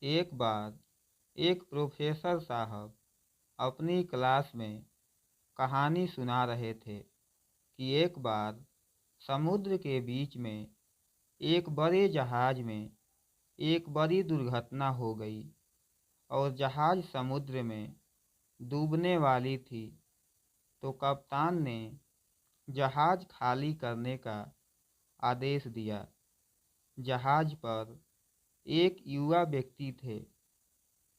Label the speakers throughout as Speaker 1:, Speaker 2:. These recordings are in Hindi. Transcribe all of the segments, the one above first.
Speaker 1: एक बार एक प्रोफेसर साहब अपनी क्लास में कहानी सुना रहे थे कि एक बार समुद्र के बीच में एक बड़े जहाज में एक बड़ी दुर्घटना हो गई और जहाज समुद्र में डूबने वाली थी। तो कप्तान ने जहाज खाली करने का आदेश दिया। जहाज पर एक युवा व्यक्ति थे।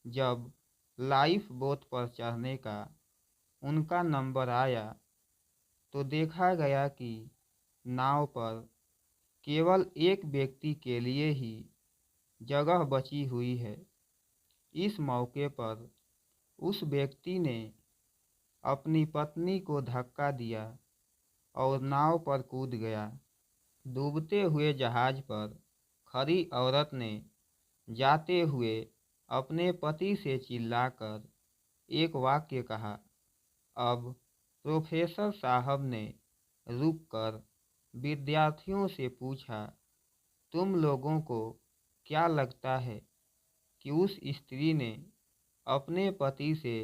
Speaker 1: जब लाइफ बोट पर चढ़ने का उनका नंबर आया तो देखा गया कि नाव पर केवल एक व्यक्ति के लिए ही जगह बची हुई है। इस मौके पर उस व्यक्ति ने अपनी पत्नी को धक्का दिया और नाव पर कूद गया। डूबते हुए जहाज पर खड़ी औरत ने जाते हुए अपने पति से चिल्लाकर एक वाक्य कहा। अब प्रोफेसर साहब ने रुककर विद्यार्थियों से पूछा, तुम लोगों को क्या लगता है कि उस स्त्री ने अपने पति से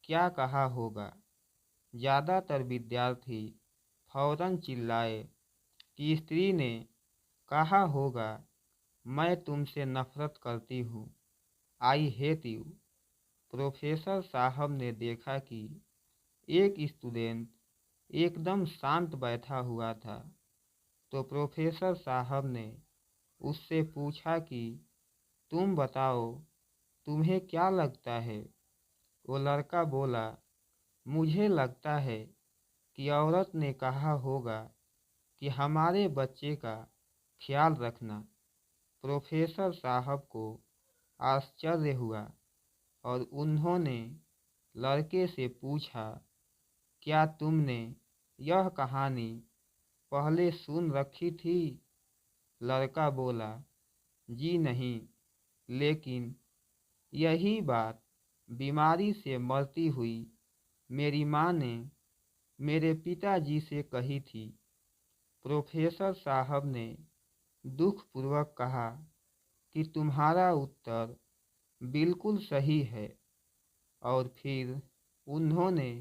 Speaker 1: क्या कहा होगा? ज़्यादातर विद्यार्थी फौरन चिल्लाए कि स्त्री ने कहा होगा, मैं तुमसे नफरत करती हूँ, आई हेट यू। प्रोफेसर साहब ने देखा कि एक स्टूडेंट एकदम शांत बैठा हुआ था। तो प्रोफेसर साहब ने उससे पूछा कि तुम बताओ, तुम्हें क्या लगता है? वो लड़का बोला, मुझे लगता है कि औरत ने कहा होगा कि हमारे बच्चे का ख्याल रखना। प्रोफेसर साहब को आश्चर्य हुआ और उन्होंने लड़के से पूछा, क्या तुमने यह कहानी पहले सुन रखी थी? लड़का बोला, जी नहीं, लेकिन यही बात बीमारी से मरती हुई मेरी माँ ने मेरे पिताजी से कही थी। प्रोफेसर साहब ने दुखपूर्वक कहा कि तुम्हारा उत्तर बिल्कुल सही है। और फिर उन्होंने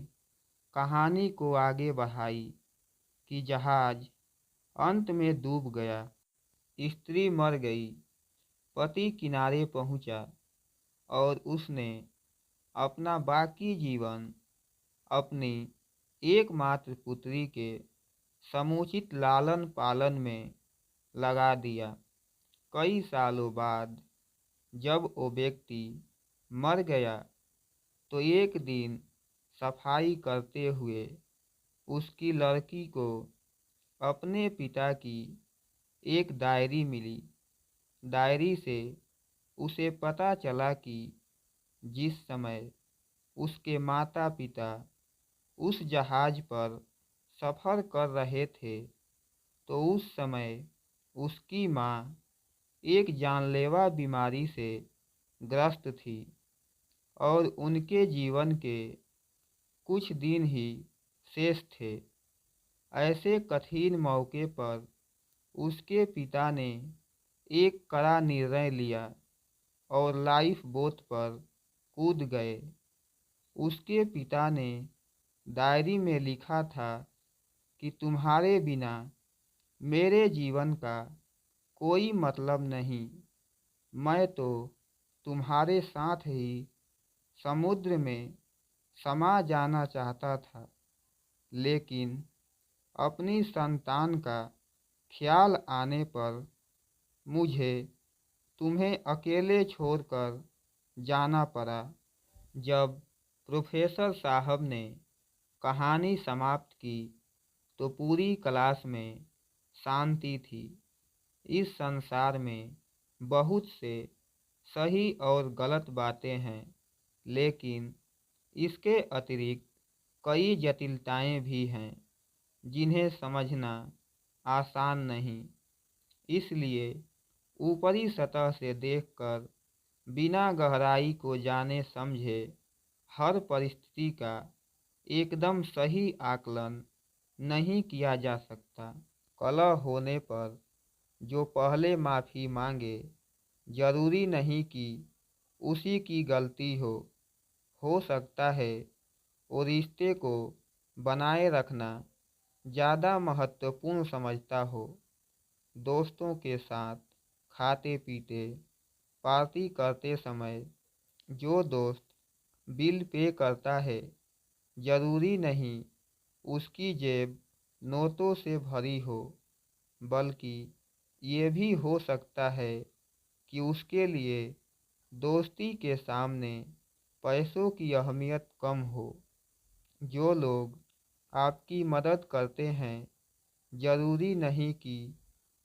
Speaker 1: कहानी को आगे बढ़ाई कि जहाज अंत में डूब गया, स्त्री मर गई, पति किनारे पहुंचा और उसने अपना बाकी जीवन अपनी एकमात्र पुत्री के समुचित लालन पालन में लगा दिया। कई सालों बाद जब वो व्यक्ति मर गया तो एक दिन सफाई करते हुए उसकी लड़की को अपने पिता की एक डायरी मिली। डायरी से उसे पता चला कि जिस समय उसके माता पिता उस जहाज पर सफ़र कर रहे थे तो उस समय उसकी माँ एक जानलेवा बीमारी से ग्रस्त थी और उनके जीवन के कुछ दिन ही शेष थे। ऐसे कठिन मौके पर उसके पिता ने एक कड़ा निर्णय लिया और लाइफ बोट पर कूद गए। उसके पिता ने डायरी में लिखा था कि तुम्हारे बिना मेरे जीवन का कोई मतलब नहीं। मैं तो तुम्हारे साथ ही समुद्र में समा जाना चाहता था, लेकिन अपनी संतान का ख्याल आने पर मुझे तुम्हें अकेले छोड़कर जाना पड़ा। जब प्रोफेसर साहब ने कहानी समाप्त की तो पूरी क्लास में शांति थी। इस संसार में बहुत से सही और गलत बातें हैं, लेकिन इसके अतिरिक्त कई जटिलताएं भी हैं जिन्हें समझना आसान नहीं। इसलिए ऊपरी सतह से देखकर बिना गहराई को जाने समझे हर परिस्थिति का एकदम सही आकलन नहीं किया जा सकता। कलह होने पर जो पहले माफ़ी मांगे, जरूरी नहीं कि उसी की गलती हो सकता है वो रिश्ते को बनाए रखना ज़्यादा महत्वपूर्ण समझता हो। दोस्तों के साथ खाते पीते पार्टी करते समय जो दोस्त बिल पे करता है, जरूरी नहीं उसकी जेब नोटों से भरी हो, बल्कि ये भी हो सकता है कि उसके लिए दोस्ती के सामने पैसों की अहमियत कम हो। जो लोग आपकी मदद करते हैं, जरूरी नहीं कि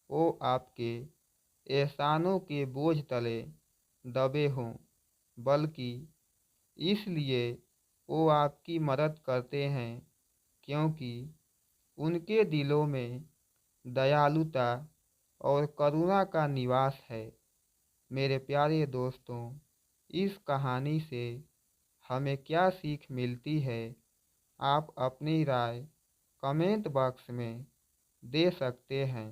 Speaker 1: वो आपके एहसानों के बोझ तले दबे हों, बल्कि इसलिए वो आपकी मदद करते हैं क्योंकि उनके दिलों में दयालुता और करुणा का निवास है। मेरे प्यारे दोस्तों, इस कहानी से हमें क्या सीख मिलती है, आप अपनी राय कमेंट बॉक्स में दे सकते हैं।